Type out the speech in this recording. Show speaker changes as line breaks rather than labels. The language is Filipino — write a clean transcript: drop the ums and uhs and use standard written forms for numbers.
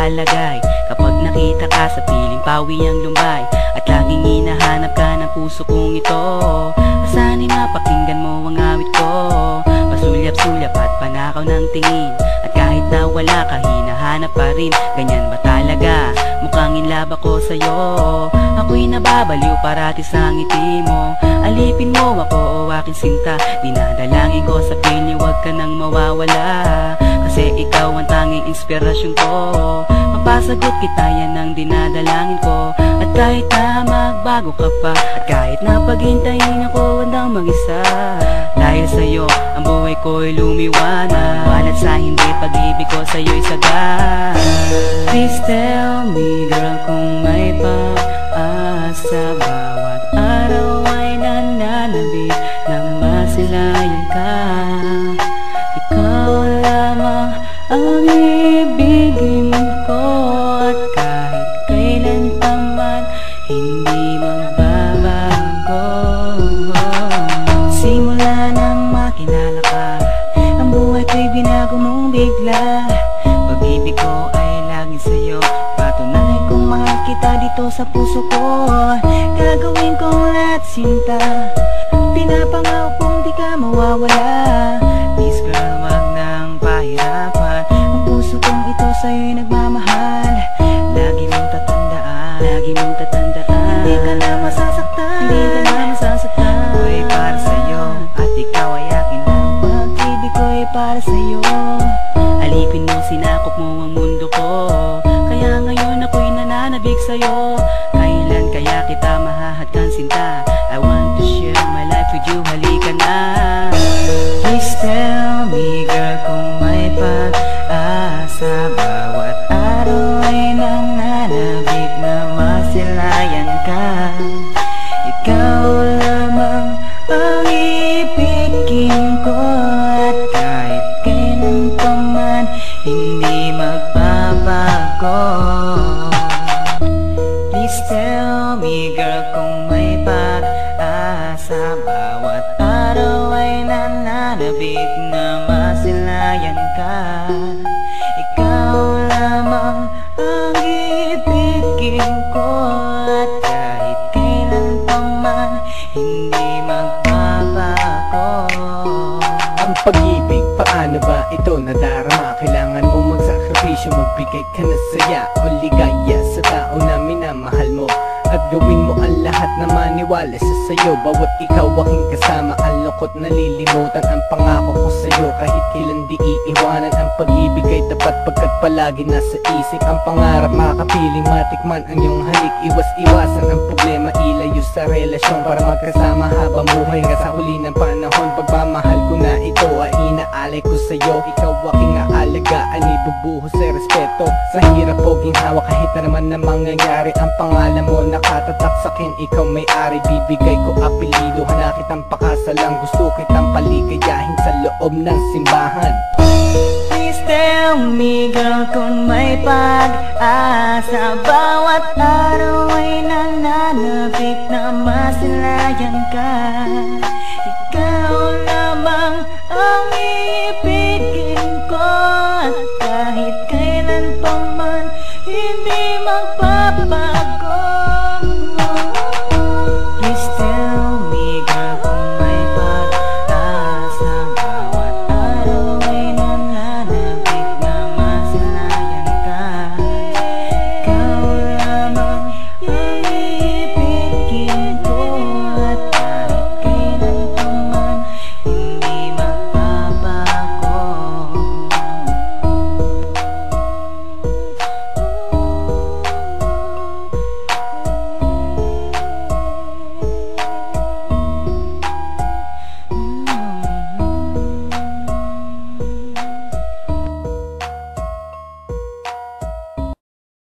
palagay kapag nakita ka sa piling pawi ang lumbay, at laging hinahanap ka ng puso kong ito. Asanin mapakinggan mo ang awit ko, pasulyap-sulyap at panakaw ng tingin, at kahit na wala ka hinahanap pa rin. Ganyan ba talaga? Mukhang inlove ako sa'yo. Ako'y nababaliw parati sa ngiti mo. Alipin mo ako o aking sinta, dinadalangin ko sa piling huwag ka nang mawawala, kasi ikaw ang tanging inspirasyon ko. Mapasagot kita, yan ang dinadalangin ko. At kahit na magbago ka pa, at kahit na paghintayin ako handang mag-isa, dahil sa'yo ang buhay ko'y lumiwanag, walat sa hindi pag-ibig ko sa'yo'y sagad. Please tell me girl kung may pag-asa, bawat araw ay nananabik na masilayan ka. Ikaw lamang ang ibigin ko, at kahit kailan pa man hindi magbabago. Simula nang makilala ka, ang buhay ko'y binago mong bigla. Pag-ibig ko ay laging sa'yo, patunay kong mahal kita dito sa puso ko. Gagawin kong lahat sinta, pinapangako kong di ka mawawala. Please girl, wag nang pahirapan, ang puso kong ito sa'yo'y nagmamahal. Lagi mong tatandaan, lagi mong tatandaan, hindi ka na masasaktan, hindi ka na masasaktan. Ako'y para sa'yo, at ikaw ay akin lang. Pag-ibig ko'y para sa'yo, alipin mo, sinakop mo ang mundo ko, kaya ngayon ako'y nananabik sa'yo. Kailan kaya kita mahahadkan sinta? I want to share my life with you, halika na. Please tell me girl kung may pag-asa, bawat araw ay nananabik na masilayan ka. Ikaw lamang ang ibigin ko, at kahit kailan pa man hindi magbabago. Please tell me girl kung may pag-asa, bawat araw ay nananabik na masilayan ka. Ikaw lamang ang ibigin ko, at kahit kailan pa man hindi magbabago.
Ang pag-ibig, paano ba ito nadarama? Kailangan mo magsakripisyo, magbigay ka na saya o ligaya sa tao na minamahal mo, at gawin mo ang lahat na maniwala sa sayo. Bawat ikaw aking kasama, ang lungkot nalilimutan, ang pangako ko sa'yo kahit kailan di iiwanan. Ang pag-ibig ay tapat pagkat palagi nasa isip, ang pangarap makapiling matikman ang iyong halik. Iwas-iwasan ang problema, ilayo sa relasyon para magkasama habang buhay nga sa huli ng panahon. Pagmamahal ko na ito ay inaalay ko sa'yo, ikaw aking aalagaan, ibubuhos sa respeto. Sa hirap o ginhawa kahit na naman na mangyayari, ang pangalan mo nakatatak sa'kin, ikaw may-ari. Bibigay ko apelido, hana kitang pakasalang, gusto kitang paligayahin sa loob ng simbahan.
Please tell me girl kung may pag-asa, bawat araw ay nananabik na masilayan ka.